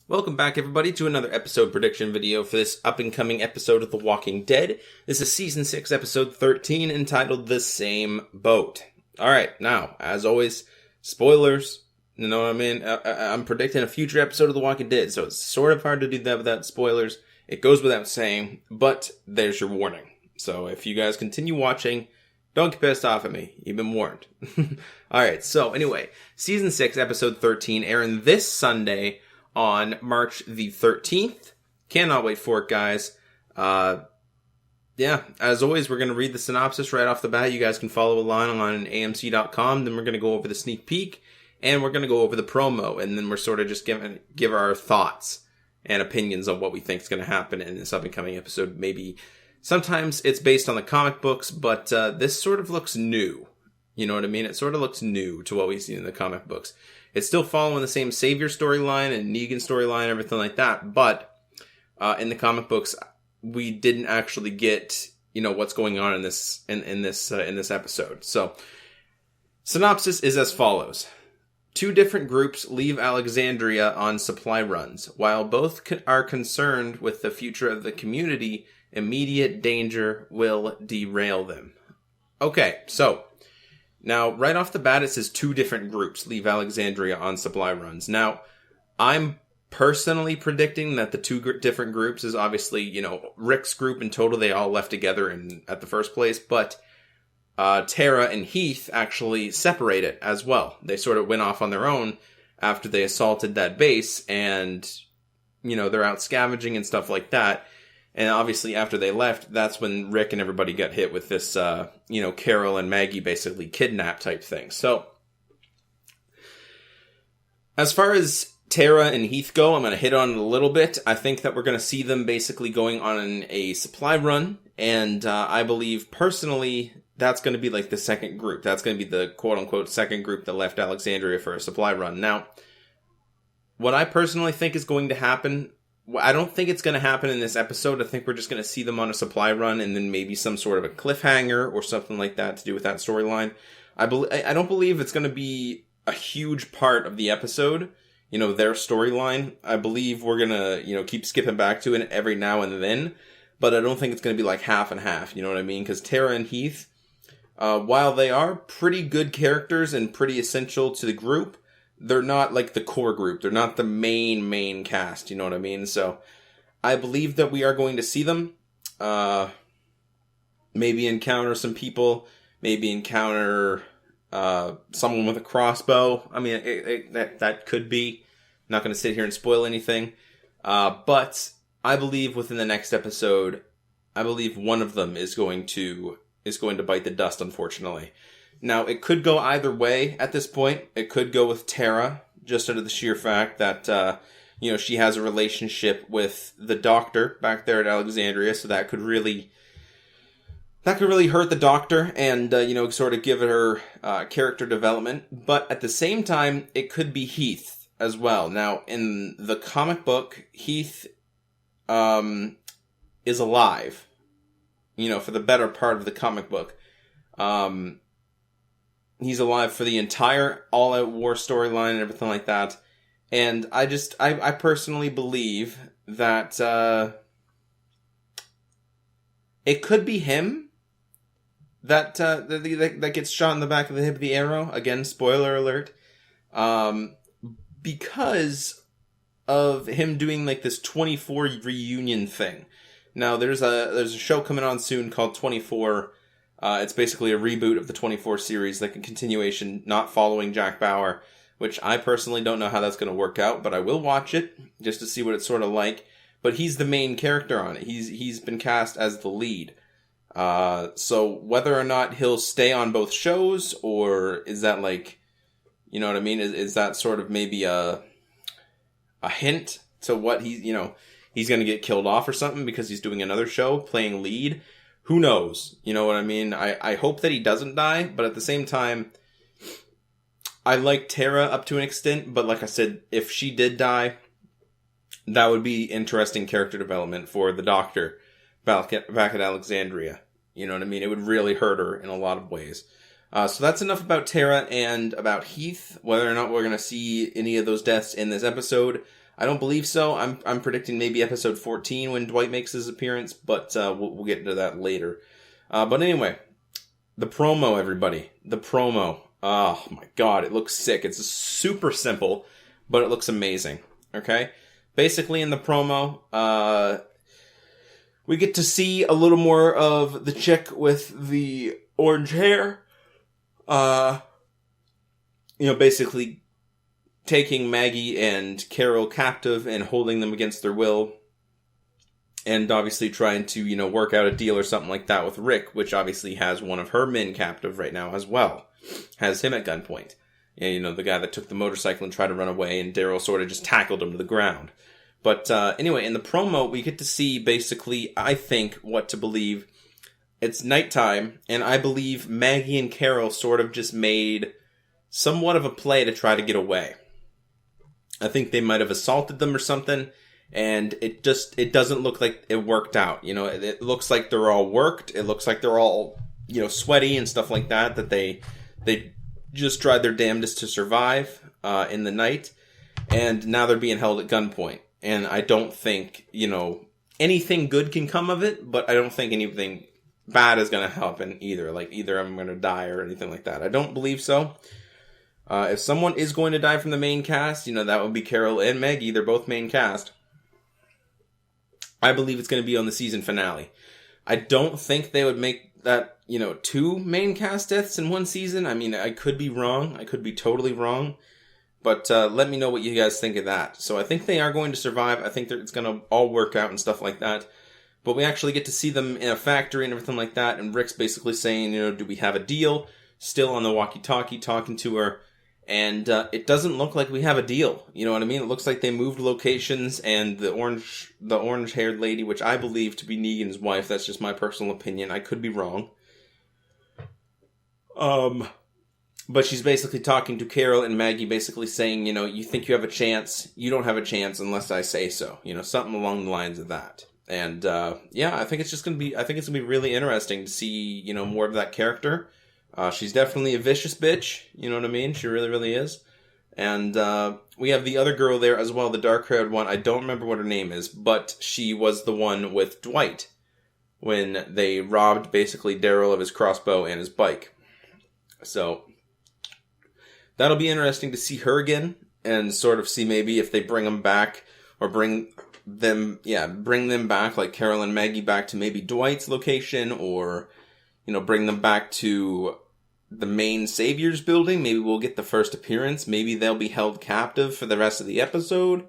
Welcome back, everybody, to another episode prediction video for this up-and-coming episode of The Walking Dead. This is Season 6, Episode 13, entitled The Same Boat. Alright, now, as always, spoilers. You know what I mean? I'm predicting a future episode of The Walking Dead, so it's sort of hard to do that without spoilers. It goes without saying, but there's your warning. So if you guys continue watching, don't get pissed off at me. You've been warned. Alright, so anyway, Season 6, Episode 13, airing this Sunday on March the 13th. Cannot wait for it, guys. Yeah, as always, we're going to read the synopsis right off the bat. You guys can follow along on AMC.com. Then we're going to go over the sneak peek, and we're going to go over the promo, and then we're sort of just give our thoughts and opinions on what we think is going to happen in this up-and-coming episode. Maybe sometimes it's based on the comic books, but this sort of looks new. You know what I mean? It sort of looks new to what we've seen in the comic books. It's still following the same Savior storyline and Negan storyline, everything like that. But in the comic books, we didn't actually get, what's going on in this episode. So, synopsis is as follows: two different groups leave Alexandria on supply runs. While both are concerned with the future of the community, immediate danger will derail them. Okay, so now, right off the bat, it says two different groups leave Alexandria on supply runs. Now, I'm personally predicting that the two different groups is obviously, Rick's group in total, they all left together at the first place, but Tara and Heath actually separated as well. They sort of went off on their own after they assaulted that base, and, they're out scavenging and stuff like that. And obviously, after they left, that's when Rick and everybody got hit with this, Carol and Maggie basically kidnapped type thing. So, as far as Tara and Heath go, I'm going to hit on it a little bit. I think that we're going to see them basically going on a supply run. And I believe, personally, that's going to be like the second group. That's going to be the quote-unquote second group that left Alexandria for a supply run. Now, what I personally think is going to happen, I don't think it's going to happen in this episode. I think we're just going to see them on a supply run and then maybe some sort of a cliffhanger or something like that to do with that storyline. I don't believe it's going to be a huge part of the episode, their storyline. I believe we're going to, keep skipping back to it every now and then, but I don't think it's going to be like half and half, you know what I mean? Because Tara and Heath, while they are pretty good characters and pretty essential to the group, they're not like the core group. They're not the main cast, you know what I mean? So, I believe that we are going to see them, maybe encounter some people, maybe encounter, someone with a crossbow. I mean, that could be. I'm not going to sit here and spoil anything. But I believe within the next episode, I believe one of them is going to bite the dust, unfortunately. Now, it could go either way at this point. It could go with Tara, just out of the sheer fact that, she has a relationship with the doctor back there at Alexandria, so that could really hurt the doctor and, sort of give her character development. But at the same time, it could be Heath as well. Now, in the comic book, Heath is alive, for the better part of the comic book. He's alive for the entire all-out war storyline and everything like that. And I personally believe that it could be him that gets shot in the back of the hip of the arrow. Again, spoiler alert. Because of him doing like this 24 reunion thing. Now, there's a show coming on soon called 24. It's basically a reboot of the 24 series, like a continuation, not following Jack Bauer, which I personally don't know how that's going to work out, but I will watch it just to see what it's sort of like. But he's the main character on it. He's been cast as the lead. So whether or not he'll stay on both shows, or is that like, you know what I mean? Is that sort of maybe a hint to what he's going to get killed off or something because he's doing another show playing lead? Who knows? You know what I mean? I hope that he doesn't die, but at the same time, I like Tara up to an extent, but like I said, if she did die, that would be interesting character development for the Doctor back at Alexandria. You know what I mean? It would really hurt her in a lot of ways. So that's enough about Tara and about Heath. Whether or not we're going to see any of those deaths in this episode, I don't believe so. I'm predicting maybe episode 14 when Dwight makes his appearance, but we'll get into that later. But anyway, the promo, everybody. The promo. Oh my god, it looks sick. It's super simple, but it looks amazing. Okay? Basically, in the promo, we get to see a little more of the chick with the orange hair. Basically taking Maggie and Carol captive and holding them against their will. And obviously trying to, work out a deal or something like that with Rick, which obviously has one of her men captive right now as well. Has him at gunpoint. The guy that took the motorcycle and tried to run away, and Daryl sort of just tackled him to the ground. But anyway, in the promo, we get to see basically, I think, what to believe. It's nighttime, and I believe Maggie and Carol sort of just made somewhat of a play to try to get away. I think they might have assaulted them or something, and it doesn't look like it worked out. It looks like they're all worked. It looks like they're all, sweaty and stuff like that they just tried their damnedest to survive in the night, and now they're being held at gunpoint. And I don't think, anything good can come of it, but I don't think anything bad is going to happen either. Like, either I'm going to die or anything like that. I don't believe so. If someone is going to die from the main cast, that would be Carol and Maggie. They're both main cast. I believe it's going to be on the season finale. I don't think they would make that, 2 main cast deaths in one season. I mean, I could be wrong. I could be totally wrong. But let me know what you guys think of that. So I think they are going to survive. I think it's going to all work out and stuff like that. But we actually get to see them in a factory and everything like that. And Rick's basically saying, do we have a deal? Still on the walkie-talkie talking to her. And it doesn't look like we have a deal. You know what I mean? It looks like they moved locations, and the orange-haired lady, which I believe to be Negan's wife, that's just my personal opinion. I could be wrong. But she's basically talking to Carol and Maggie, basically saying, you think you have a chance. You don't have a chance unless I say so. Something along the lines of that. And I think it's going to be really interesting to see, more of that character. She's definitely a vicious bitch, you know what I mean? She really, really is. And we have the other girl there as well, the dark-haired one. I don't remember what her name is, but she was the one with Dwight when they robbed, basically, Daryl of his crossbow and his bike. So that'll be interesting to see her again and sort of see maybe if they bring them back or bring them back, like Carol and Maggie back to maybe Dwight's location, or, bring them back to the main Saviors building. Maybe we'll get the first appearance. Maybe they'll be held captive for the rest of the episode.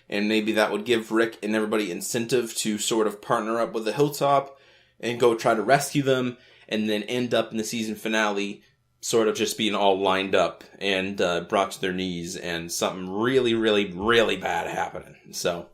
And maybe that would give Rick and everybody incentive to sort of partner up with the Hilltop and go try to rescue them, and then end up in the season finale sort of just being all lined up and brought to their knees and something really, really, really bad happening. So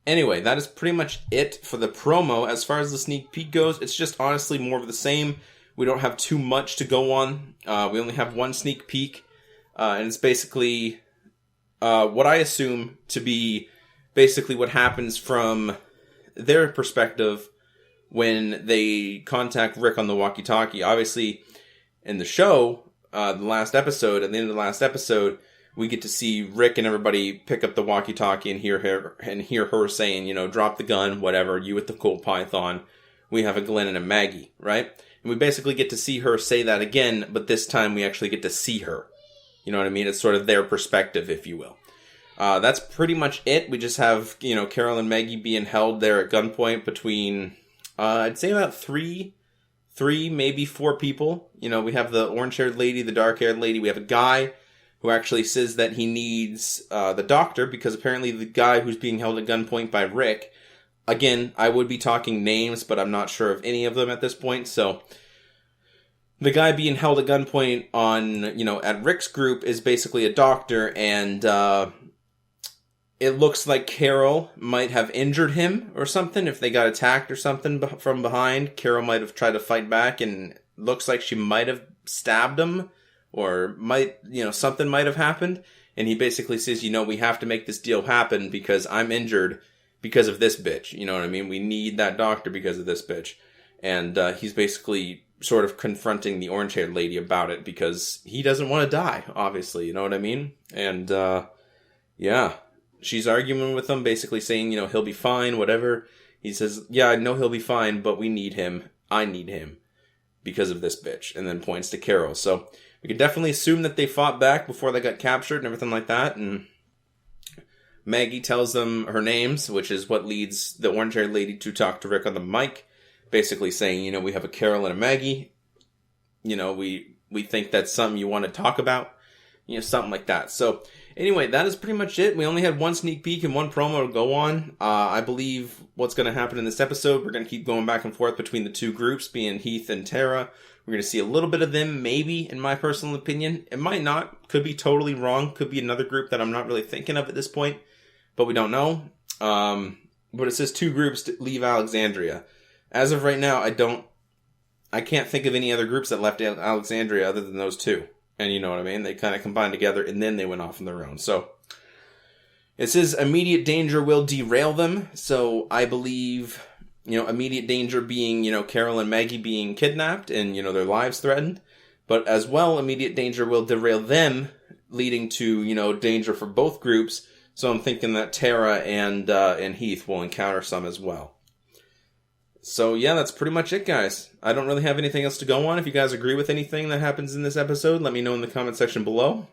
anyway, that is pretty much it for the promo. As far as the sneak peek goes, it's just honestly more of the same. We don't have too much to go on. We only have one sneak peek. And it's basically what I assume to be basically what happens from their perspective when they contact Rick on the walkie-talkie. Obviously, in the show, at the end of the last episode, we get to see Rick and everybody pick up the walkie-talkie and hear her saying, drop the gun, whatever, you with the cool python. We have a Glenn and a Maggie, right? And we basically get to see her say that again, but this time we actually get to see her. You know what I mean? It's sort of their perspective, if you will. That's pretty much it. We just have, Carol and Maggie being held there at gunpoint between, I'd say about three, maybe 4 people. We have the orange-haired lady, the dark-haired lady. We have a guy who actually says that he needs the doctor, because apparently the guy who's being held at gunpoint by Rick, again, I would be talking names, but I'm not sure of any of them at this point. So the guy being held at gunpoint at Rick's group is basically a doctor, and it looks like Carol might have injured him or something. If they got attacked or something from behind, Carol might have tried to fight back, and looks like she might have stabbed him, or something might have happened. And he basically says, we have to make this deal happen because I'm injured because of this bitch. You know what I mean? We need that doctor because of this bitch. And he's basically sort of confronting the orange-haired lady about it because he doesn't want to die, obviously. You know what I mean? And, she's arguing with him, basically saying, he'll be fine, whatever. He says, yeah, I know he'll be fine, but we need him. I need him because of this bitch. And then points to Carol. So we can definitely assume that they fought back before they got captured and everything like that. And Maggie tells them her names, which is what leads the orange-haired lady to talk to Rick on the mic, basically saying, we have a Carol and a Maggie. We think that's something you want to talk about. Something like that. So anyway, that is pretty much it. We only had one sneak peek and one promo to go on. I believe what's going to happen in this episode, we're going to keep going back and forth between the two groups, being Heath and Tara. We're going to see a little bit of them, maybe, in my personal opinion. It might not. Could be totally wrong. Could be another group that I'm not really thinking of at this point. But we don't know. But it says two groups to leave Alexandria. As of right now, I can't think of any other groups that left Alexandria other than those two. And you know what I mean? They kind of combined together and then they went off on their own. So it says immediate danger will derail them. So I believe, immediate danger being, Carol and Maggie being kidnapped and, their lives threatened. But as well, immediate danger will derail them, leading to, danger for both groups. So I'm thinking that Tara and Heath will encounter some as well. So yeah, that's pretty much it, guys. I don't really have anything else to go on. If you guys agree with anything that happens in this episode, let me know in the comment section below.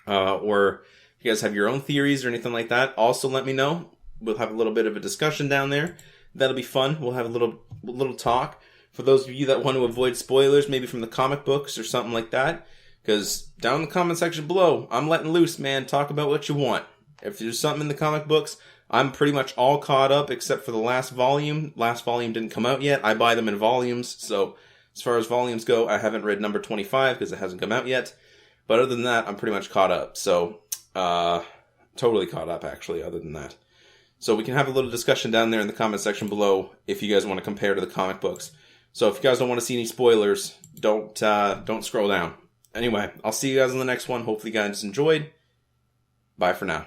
Or if you guys have your own theories or anything like that, also let me know. We'll have a little bit of a discussion down there. That'll be fun. We'll have a little talk. For those of you that want to avoid spoilers, maybe from the comic books or something like that, because down in the comment section below, I'm letting loose, man. Talk about what you want. If there's something in the comic books, I'm pretty much all caught up except for the last volume. Last volume didn't come out yet. I buy them in volumes. So as far as volumes go, I haven't read number 25 because it hasn't come out yet. But other than that, I'm pretty much caught up. So totally caught up, actually, other than that. So we can have a little discussion down there in the comment section below if you guys want to compare to the comic books. So if you guys don't want to see any spoilers, don't scroll down. Anyway, I'll see you guys in the next one. Hopefully you guys enjoyed. Bye for now.